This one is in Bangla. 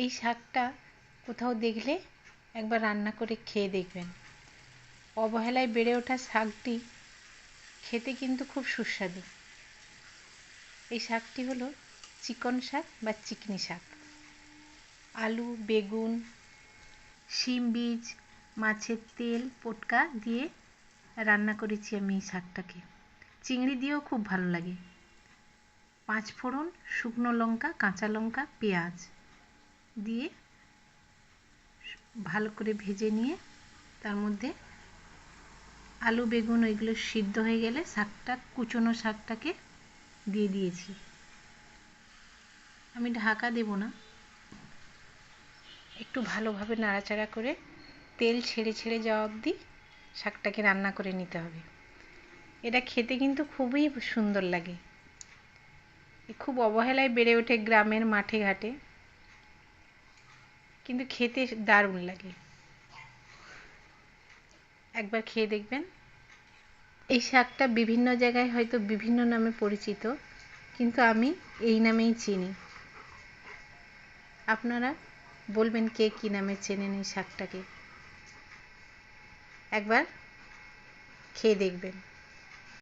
এই শাকটা কোথাও দেখলে একবার রান্না করে খেয়ে দেখবেন। অবহেলায় বেড়ে ওঠা শাকটি খেতে কিন্তু খুব সুস্বাদু। এই শাকটি হলো চিকন শাক বা চিকনি শাক। আলু, বেগুন, শিম বীজ, মাছের তেল, পোটকা দিয়ে রান্না করেছি আমি এই শাকটাকে। চিংড়ি দিয়েও খুব ভালো লাগে। 5 ফোড়ন, শুকনো লঙ্কা, কাঁচা লঙ্কা, পেঁয়াজ দিয়ে ভালো করে ভেজে নিয়ে তার মধ্যে আলু, বেগুন ওইগুলো সিদ্ধ হয়ে গেলে কুচনো শাকটাকে দিয়ে দিয়েছি। আমি ঢাকা দেব না, একটু ভালোভাবে নাড়াচাড়া করে তেল ছেড়ে ছেড়ে যাওয়া অবধি শাকটাকে রান্না করে নিতে হবে। এটা খেতে কিন্তু খুবই সুন্দর লাগে। খুব অবহেলায় বেড়ে ওঠে গ্রামের মাঠে ঘাটে, কিন্তু খেতে দারুণ লাগে। একবার খেয়ে দেখবেন। এই শাকটা বিভিন্ন জায়গায় হয়তো বিভিন্ন নামে পরিচিত, কিন্তু আমি এই নামেই চিনি। আপনারা বলবেন কে কী নামে চেনেন এই শাকটাকে। একবার খেয়ে দেখবেন।